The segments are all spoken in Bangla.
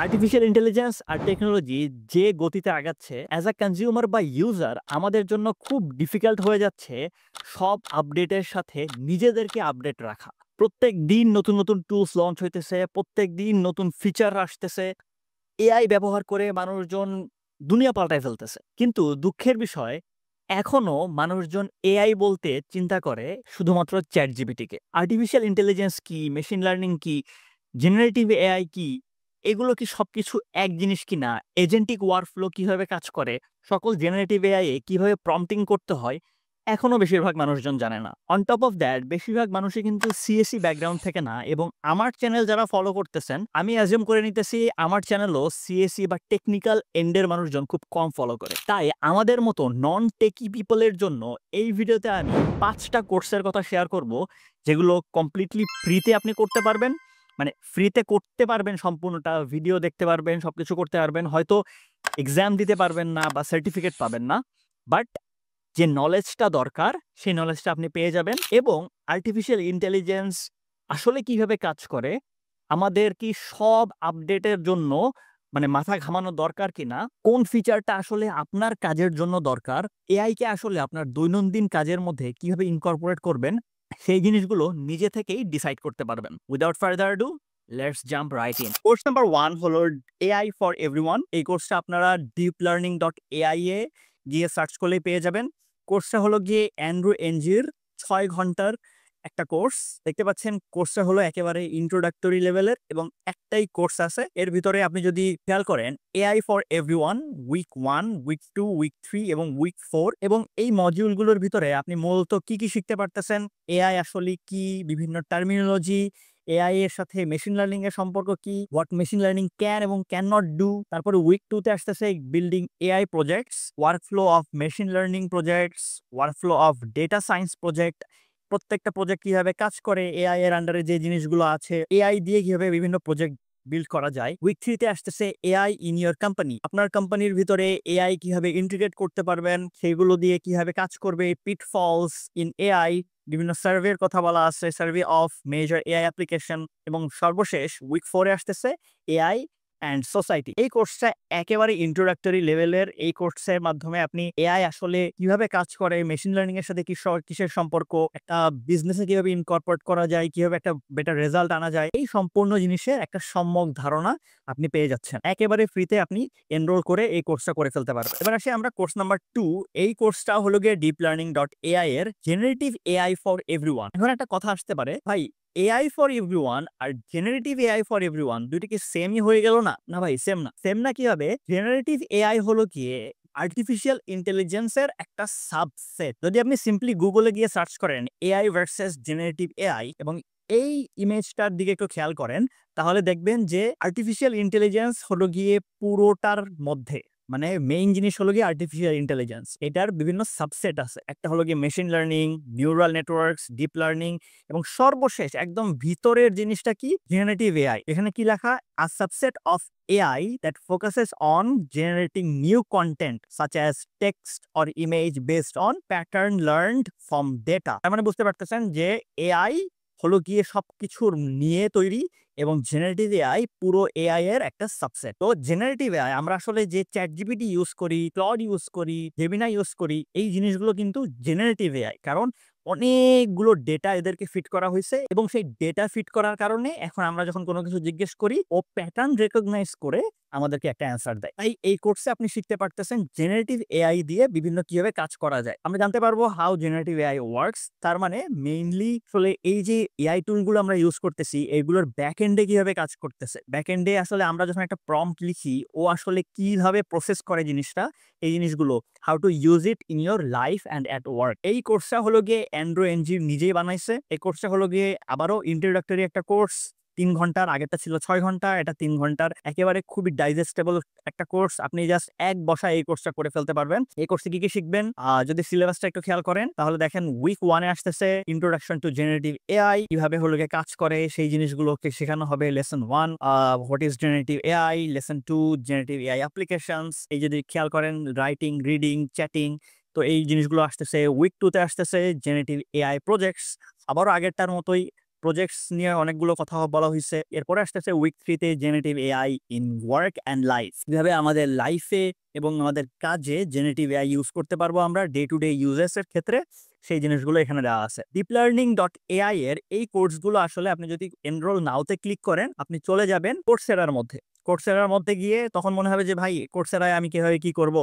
আর্টিফিশিয়াল ইন্টেলিজেন্স আর টেকনোলজি যে গতিতে আগাচ্ছে, অ্যাজ আ কনজিউমার বা ইউজার আমাদের জন্য খুব ডিফিকাল্ট হয়ে যাচ্ছে সব আপডেটের সাথে নিজেদেরকে আপডেট রাখা। প্রত্যেক দিন নতুন নতুন টুলস লঞ্চ হইতেছে, প্রত্যেক দিন নতুন ফিচার আসতেছে। এআই ব্যবহার করে মানুষজন দুনিয়া পাল্টায় ফেলতেছে। কিন্তু দুঃখের বিষয়, এখনো মানুষজন এআই বলতে চিন্তা করে শুধুমাত্র চ্যাটজিপিটিকে। আর্টিফিশিয়াল ইন্টেলিজেন্স কি, মেশিন লার্নিং কি, জেনারেটিভ এআই কি, এগুলো কি সবকিছু এক জিনিস কিনা, এজেন্টিক ওয়ার্কফ্লো কিভাবে কাজ করে, সকল জেনারেটিভ এআই এ কিভাবে প্রম্পটিং করতে হয়, এখনো বেশিরভাগ মানুষজন জানে না। অন টপ অফ দ্যাট, বেশিরভাগ মানুষই কিন্তু সিএসই ব্যাকগ্রাউন্ড থেকে না, এবং আমার চ্যানেল যারা ফলো করতেছেন, আমি অ্যাজিউম করে নিতেছি আমার চ্যানেলও সিএসই বা টেকনিক্যাল এন্ডের মানুষজন খুব কম ফলো করে। তাই আমাদের মতো নন টেকি পিপলের জন্য এই ভিডিওতে আমি ৫টা কোর্সের কথা শেয়ার করব, যেগুলো কমপ্লিটলি ফ্রিতে আপনি করতে পারবেন। মানে ফ্রিতে করতে পারবেন, সম্পূর্ণটা ভিডিও দেখতে পারবেন, সবকিছু করতে পারবেন। হয়তো এক্সাম দিতে পারবেন না বা সার্টিফিকেট পাবেন না, বাট যে নলেজটা দরকার সেই নলেজটা আপনি পেয়ে যাবেন। এবং আর্টিফিশিয়াল ইন্টেলিজেন্স আসলে কিভাবে কাজ করে, আমাদের কি সব আপডেটের জন্য মানে মাথা ঘামানো দরকার কিনা, কোন ফিচারটা আসলে আপনার কাজের জন্য দরকার, এআই কে আসলে আপনার দৈনন্দিন কাজের মধ্যে কিভাবে ইনকর্পোরেট করবেন, সেই জিনিসগুলো নিজে থেকেই ডিসাইড করতে পারবেন। Without further do, let's jump right in. Course number 1 হলো এআই ফর এভরিওয়ান। এই কোর্সটা আপনারা deeplearning.ai এ গিয়ে সার্চ করলেই পেয়ে যাবেন। কোর্সটা হলো গিয়ে অ্যান্ড্রু এনজির ৬ ঘন্টার একটা কোর্স। দেখতে পাচ্ছেন কোর্সটা হলো একেবারে ইন্ট্রোডাক্টরি লেভেলের, এবং একটাই কোর্স আছে। এর ভিতরে আপনি যদি খেয়াল করেন, AI for everyone week 1, week 2, week 3 এবং উইক 4, এবং এই মডিউলগুলোর ভিতরে আপনি মূলত কি কি শিখতে পারতেছেন, এআই আসলে কি, বিভিন্ন টার্মিনোলজি, এআই এর সাথে মেশিন লার্নিং এর সম্পর্ক কি, হোয়াট মেশিন লার্নিং ক্যান এবং ক্যান নট ডু। তারপরে উইক 2 তে আসতেছে building AI projects, workflow of machine learning projects, workflow of data science project, প্রত্যেকটা প্রজেক্ট কিভাবে কাজ করে, এআই এর আন্ডারে যে জিনিসগুলো আছে, এআই দিয়ে কিভাবে বিভিন্ন প্রজেক্ট বিল্ড করা যায়। উইক 3 তে আসতেছে এআই ইন ইওর কোম্পানি, আপনার কোম্পানির ভিতরে এআই কিভাবে ইন্টিগ্রেট করতে পারবেন, সেগুলো দিয়ে কিভাবে কাজ করবে, পিটফলস ইন এআই, বিভিন্ন সার্ভের কথা বলা আছে, survey of major AI application. এবং সর্বশেষ উইক 4 এ আসতেছে এআই অ্যান্ড সোসাইটি। এই কোর্সটা একেবারে ইন্ট্রোডাক্টরি লেভেলের। এই কোর্সের মাধ্যমে আপনি এআই আসলে কিভাবে কাজ করে, মেশিন লার্নিং এর সাথে কিসের সম্পর্ক, একটা বিজনেসে কিভাবে ইনকর্পোরেট করা যায়, কিভাবে একটা বেটার রেজাল্ট আনা যায়, এই সম্পূর্ণ জিনিসের একটা সম্যক ধারণা আপনি পেয়ে যাচ্ছেন। একেবারে ফ্রিতে আপনি এনরোল করে এই কোর্সটা করে ফেলতে পারবেন। এবার আসি আমরা কোর্স নাম্বার 2। এই কোর্সটা হলো গিয়ে deeplearning.ai এর জেনারেটিভ এআই ফর এভরিওয়ান। এখন একটা কথা আসতে পারে, ভাই এআই ফর এভরিওয়ান আর জেনারেটিভ এআই ফর এভরিওয়ান দুইটা কি সেমই হয়ে গেল না? না ভাই, সেম না। সেম না কিভাবে? জেনারেটিভ এআই হলো গিয়ে আর্টিফিশিয়াল ইন্টেলিজেন্সের একটা সাবসেট। যদি আপনি সিম্পলি গুগলে গিয়ে সার্চ করেন এআই ভার্সেস জেনারেটিভ এআই, এবং এই ইমেজটার দিকে একটু খেয়াল করেন, তাহলে দেখবেন যে আর্টিফিশিয়াল ইন্টেলিজেন্স হলো গিয়ে পুরোটার মধ্যে, মানে মেইন জিনিস হলো গিয়ে আর্টিফিশিয়াল ইন্টেলিজেন্স। এটার বিভিন্ন সাবসেট আছে। একটা হলো গিয়ে machine learning, neural networks, deep learning, এবং সর্বশেষ একদম ভিতরের জিনিসটা কি, জেনারেটিভ এআই। এখানে কি লেখা, a subset of AI that focuses on generating new content such as text or image based on pattern learned from data. তার মানে বুঝতে পারতেছেন যে এআই হলো গিয়ে সবকিছুর নিয়ে তৈরি, এবং জেনারেটিভ এআই পুরো এআই এর একটা সাবসেট। তো জেনারেটিভ এআই আমরা আসলে যে চ্যাটজিপিটি ইউজ করি, ক্লড ইউজ করি, জেমিনাই ইউজ করি, এই জিনিসগুলো কিন্তু জেনারেটিভ এআই। কারণ অনেকগুলো ডেটা এদেরকে ফিট করা হয়েছে, এবং সেই ডেটা ফিট করার কারণে এখন আমরা যখন কোনো কিছু জিজ্ঞেস করি, ও প্যাটার্ন রেকগনাইজ করে আমাদেরকে একটা অ্যান্সার দেয়। তাই এই কোর্সে আপনি শিখতে পারতেছেন জেনারেটিভ এআই দিয়ে বিভিন্ন কিভাবে কাজ করা যায়। আমরা জানতে পারবো হাউ জেনারেটিভ এআই ওয়ার্কস। তার মানে মেইনলি আসলে এই যে এআই টুলগুলো আমরা ইউজ করতেছি, এইগুলোর ব্যাক এন্ডে কিভাবে কাজ করতেছে, ব্যাক এন্ডে আসলে আমরা যখন একটা প্রম্পট লিখি, ও আসলে কিভাবে প্রসেস করে জিনিসটা, এই জিনিসগুলো how to use it in your life and at work. এই কোর্সটা হলো গিয়ে অ্যান্ড্রু এনজি নিজেই বানাইছে। এই কোর্সটা হলো গিয়ে আবারও ইন্ট্রোডাক্টরি একটা কোর্স, ৩ ঘন্টার। আগেরটা ছিল ৬ ঘন্টা, এটা ৩ ঘন্টার। একেবারে খুবই ডাইজেস্টেবল একটা কোর্স। আপনি জাস্ট এক বসায় এই কোর্সটা করে ফেলতে পারবেন। এই কোর্সে কি কি শিখবেন, যদি সিলেবাসটা একটু খেয়াল করেন, তাহলে দেখেন উইক 1 এ আসতেছে ইন্ট্রোডাকশন টু জেনারেটিভ এআই, কিভাবে হলো গিয়ে কাজ করে সেই জিনিসগুলোকে শেখানো হবে। Lesson 1 what is generative AI, lesson 2 generative AI applications. এই যদি খেয়াল করেন, রাইটিং, রিডিং, চ্যাটিং, তো এই জিনিসগুলো আসতেছে। উইক 2 তে আসতেছে জেনারেটিভ এআই প্রজেক্টস, আবারও আগেরটার মতোই প্রজেক্টস নিয়ে অনেকগুলো কথা বলা হয়েছে। এরপরে আসতেছে উইক 3 তে generative AI in work and life. কিভাবে আমাদের লাইফে এবং আমাদের কাজে জেনারেটিভ এআই ইউজ করতে পারবো আমরা ডে টু ডে ইউজেস এর ক্ষেত্রে, সেই জিনিসগুলো এখানে দেওয়া আছে। ডিপ লার্নিং ডট এআই এর এই কোর্সগুলো আসলে আপনি যদি এনরোল নাওতে ক্লিক করেন, আপনি চলে যাবেন কোর্সেরার মধ্যে। কোর্সেরার মধ্যে গিয়ে তখন মনে হবে যে ভাই কোর্সেরায় আমি কিভাবে কি করব।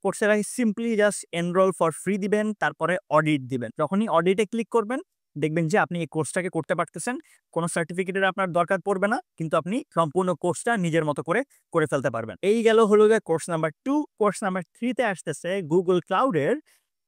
কোর্সেরায় simply just enroll for free দিবেন, তারপরে অডিট দিবেন। যখনই অডিটে ক্লিক করবেন দেখবেন যে আপনি এই কোর্সটাকে করতে পারতেছেন। কোনো সার্টিফিকেটের আপনার দরকার পড়বে না, কিন্তু আপনি সম্পূর্ণ কোর্সটা নিজের মতো করে ফেলতে পারবেন। এই গেল হলো গিয়ে কোর্স নাম্বার 2। কোর্স নাম্বার 3 তে আসতেছে গুগল ক্লাউডের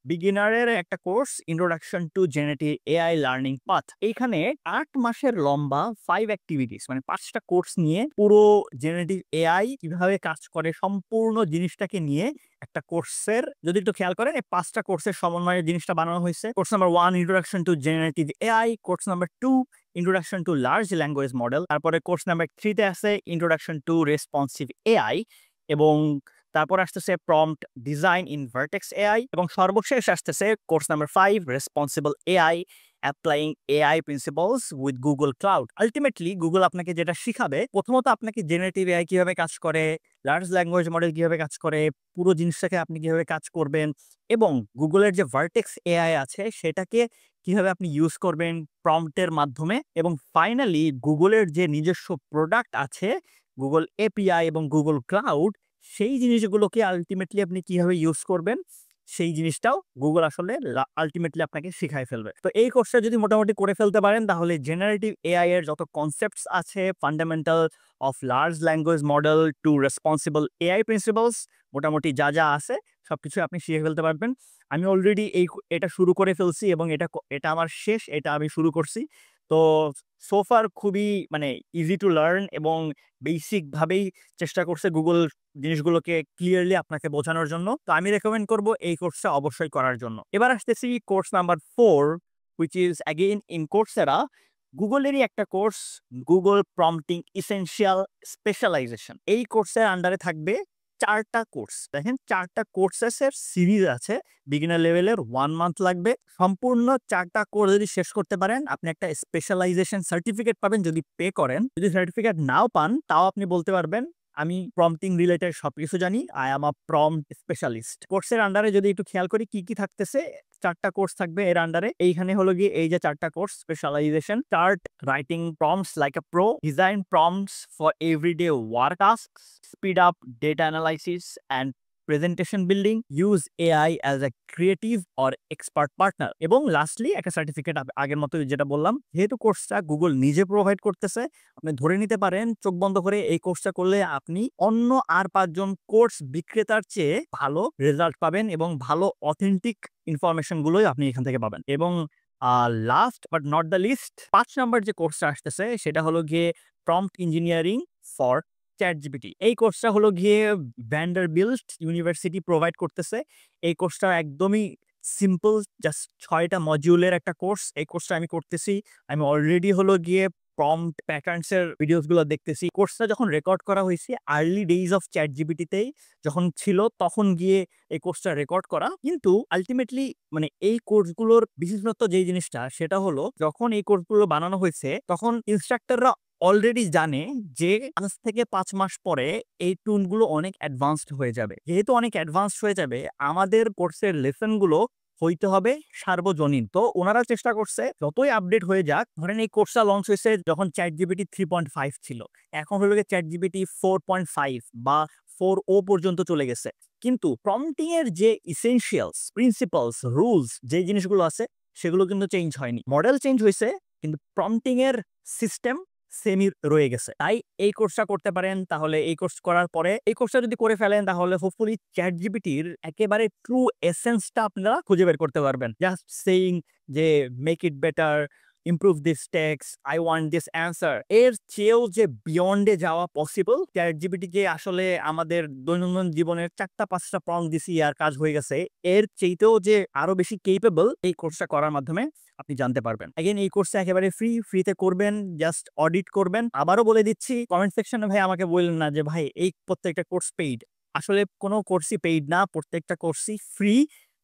বিগিনারের একটা course, introduction to generative AI learning path. এইখানে 8 মাসের লম্বা 5 অ্যাক্টিভিটিস, মানে 5টা কোর্স নিয়ে পুরো জেনারেটিভ এআই কিভাবে কাজ করে সম্পূর্ণ জিনিসটাকে নিয়ে একটা কোর্সের, যদি একটু খেয়াল করেন এই 5টা কোর্সের সমন্বয়ে জিনিসটা বানানো হয়েছে। Course number 1 introduction to generative AI, course number 2 introduction to large language model, তারপরে কোর্স নাম্বার 3 তে আছে ইন্ট্রোডাকশন টু রেসপন্সিভ এআই, এবং তারপর আসতেছে prompt design in vertex AI, এবং সর্বশেষ আসতেছে course number 5 responsible AI applying AI principles with Google cloud. Ultimately Google আপনাকে যেটা শিখাবে, প্রথমত আপনাকে জেনারেটিভ এআই কিভাবে কাজ করে, লার্জ ল্যাঙ্গুয়েজ মডেল কিভাবে কাজ করে, পুরো জিনিসটাকে আপনি কিভাবে কাজ করবেন, এবং গুগলের যে ভার্টেক্স এআই আছে সেটাকে কিভাবে আপনি ইউজ করবেন প্রম্পটের মাধ্যমে, এবং ফাইনালি গুগলের যে নিজস্ব প্রোডাক্ট আছে গুগল এপিআই এবং গুগল ক্লাউড, সেই জিনিসগুলোকে আলটিমেটলি আপনি কিভাবে ইউজ করবেন সেই জিনিসটাও গুগল আসলে আলটিমেটলি আপনাকে শিখাই ফেলবে। তো এই কোর্সটা যদি মোটামুটি করে ফেলতে পারেন তাহলে জেনারেটিভ এআই এর যত কনসেপ্টস আছে, fundamental of large language model to responsible AI principles, মোটামুটি যা যা আছে সবকিছু আপনি শিখে ফেলতে পারবেন। আমি অলরেডি এটা শুরু করে ফেলছি এবং এটা আমার শেষ, এটা আমি শুরু করছি। তো সোফার খুবই মানে ইজি টু লার্ন, এবং বেসিক ভাবেই চেষ্টা করছে গুগল জিনিসগুলোকে ক্লিয়ারলি আপনাকে বোঝানোর জন্য। তো আমি রেকমেন্ড করব এই কোর্সটা অবশ্যই করার জন্য। এবার আসতেছি course number 4, which is again in Coursera. গুগলেরই একটা course, Google prompting essential specialization. এই কোর্সের আন্ডারে থাকবে 4টা কোর্স। দেখেন 4টা কোর্সের সিরিজ আছে। বিগিনার লেভেলের 1 মান্থ লাগবে। সম্পূর্ণ 4টা কোর্স যদি শেষ করতে পারেন আপনি একটা স্পেশালাইজেশন সার্টিফিকেট পাবেন যদি পে করেন। যদি সার্টিফিকেট নাও পান তাও আপনি বলতে পারবেন আমি প্রম্পটিং রিলেটেড সবকিছু জানি, I am a prompt specialist. কোর্সের আন্ডারে যদি একটু খেয়াল করি কি কি থাকতেছে, 4টা কোর্স থাকবে এর আন্ডারে। এইখানে হলো গিয়ে এই যে 4টা course specialization: start writing prompts like a pro, design prompts for everyday work tasks, speed up data analysis and presentation building, use AI as a creative or expert partner, এবং লাস্টলি একটা সার্টিফিকেট। আগের মতো যেটা বললাম, যেহেতু কোর্সটা গুগল নিজে প্রোভাইড করতেছে, আপনি ধরে নিতে পারেন চোখ বন্ধ করে এই কোর্সটা করলে আপনি অন্য আর 5জন কোর্স বিক্রেতার চেয়ে ভালো রেজাল্ট পাবেন, এবং ভালো অথেন্টিক ইনফরমেশন গুলোই আপনি এখান থেকে পাবেন। এবং last but not the least 5 number যে কোর্সটা আসতেছে সেটা হলো গিয়ে প্রম্পট ইঞ্জিনিয়ারিং ফর ChatGPT। এই কোর্সটা হলো গিয়ে ভ্যান্ডারবিল্ট ইউনিভার্সিটি প্রোভাইড করতেছে। এই কোর্সটা একদমই সিম্পল, জাস্ট 6টা মডিউলের একটা কোর্স। এই কোর্সটা আমি করতেছি। আমি অলরেডি হলো গিয়ে প্রম্পট প্যাটার্নস এর ভিডিওস গুলো দেখতেছি। কোর্সটা যখন রেকর্ড করা হয়েছে আর্লি ডেইজ অফ ChatGPT তেই যখন ছিল তখন গিয়ে এই কোর্সটা রেকর্ড করা। কিন্তু আলটিমেটলি মানে এই কোর্সগুলোর বিশেষত্ব যে জিনিসটা সেটা হলো, যখন এই কোর্সগুলো বানানো হয়েছে তখন ইনস্ট্রাক্টররা অলরেডি জানে যে আজ থেকে 5 মাস পরে এই টুলগুলো অনেক অ্যাডভান্সড হয়ে যাবে। যেহেতু অনেক অ্যাডভান্সড হয়ে যাবে, আমাদের কোর্সের লেসনগুলো হইতে হবে সার্বজনীন। তো ওনারা চেষ্টা করছে যতই আপডেট হয়ে যাক, ধরেন এই কোর্সটা লঞ্চ হয়েছে যখন ChatGPT 3.5 ছিল, এখন হলো গিয়ে ChatGPT 4.5 বা 4o পর্যন্ত চলে গেছে, কিন্তু প্রম্পটিং এর যে ইসেনশিয়ালস, প্রিন্সিপালস, রুলস যে জিনিসগুলো আছে সেগুলো কিন্তু চেঞ্জ হয়নি। মডেল চেঞ্জ হয়েছে কিন্তু প্রম্পটিং এর সিস্টেম সেমই রয়ে গেছে। তাই এই কোর্সটা করতে পারেন। তাহলে এই কোর্স করার পরে, এই কোর্সটা যদি করে ফেলেন তাহলে হোপফুলি ChatGPT-র একেবারে ট্রু এসেন্সটা আপনারা খুঁজে বের করতে পারবেন। জাস্ট সেইং যে make it better, improve this text, I want this answer, এর চেয়েও যে বিয়ন্ডে যাওয়া পসিবল। ChatGPT কে আসলে আমাদের দৈনন্দিন জীবনের 4টা-5টা প্রম্পট দিছি আর কাজ হয়ে গেছে, এর চেয়েতেও যে আরো বেশি কেপেবল এই কোর্সটা করার মাধ্যমে আপনি জানতে পারবেন। এগেন এই কোর্সটা একেবারে ফ্রিতে করবেন, জাস্ট অডিট করবেন। আবারও বলে দিচ্ছি, কমেন্ট সেকশনে ভাই আমাকে বললেন না যে ভাই এই প্রত্যেকটা কোর্স পেইড। আসলে কোনো কোর্সই পেইড না, প্রত্যেকটা কোর্সই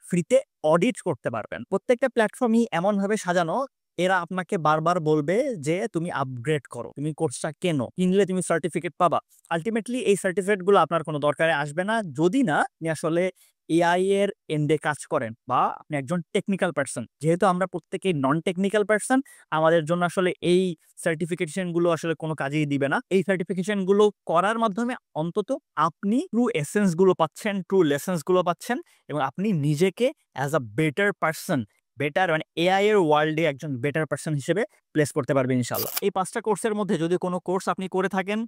ফ্রিতে অডিট করতে পারবেন। প্রত্যেকটা প্ল্যাটফর্মই এমন ভাবে সাজানো এরা আপনাকে বারবার বলবে যে তুমি আপগ্রেড করো, তুমি কোর্সটা কেনো, কিনলে তুমি সার্টিফিকেট পাবা। আলটিমেটলি এই সার্টিফিকেট গুলো আপনার কোনো দরকারে আসবে না, যদি না আপনি আসলে এআই এর এন্ডে কাজ করেন বা আপনি একজন টেকনিক্যাল পার্সন। যেহেতু আমরা প্রত্যেকেই নন টেকনিক্যাল পার্সন, আমাদের জন্য আসলে এই সার্টিফিকেশন গুলো আসলে কোনো কাজেই দিবে না। এই সার্টিফিকেশন গুলো করার মাধ্যমে অন্তত আপনি ট্রু এসেন্স গুলো পাচ্ছেন, ট্রু লেসেন্স গুলো পাচ্ছেন, এবং আপনি নিজেকে as a better person, better মানে এআই এর ওয়ার্ল্ডে একজন বেটার পার্সন হিসেবে প্লেস করতে পারবেন ইনশাল্লাহ। এই 5টা কোর্সের মধ্যে যদি কোনো কোর্স আপনি করে থাকেন,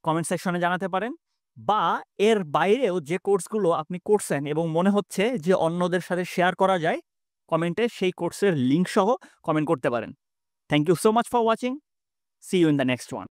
কমেন্ট সেকশনে জানাতে পারেন, বা এর বাইরেও যে কোর্সগুলো আপনি করছেন এবং মনে হচ্ছে যে অন্যদের সাথে শেয়ার করা যায়, কমেন্টে সেই কোর্সের লিঙ্ক সহ কমেন্ট করতে পারেন। Thank you so much for watching. See you in the next one.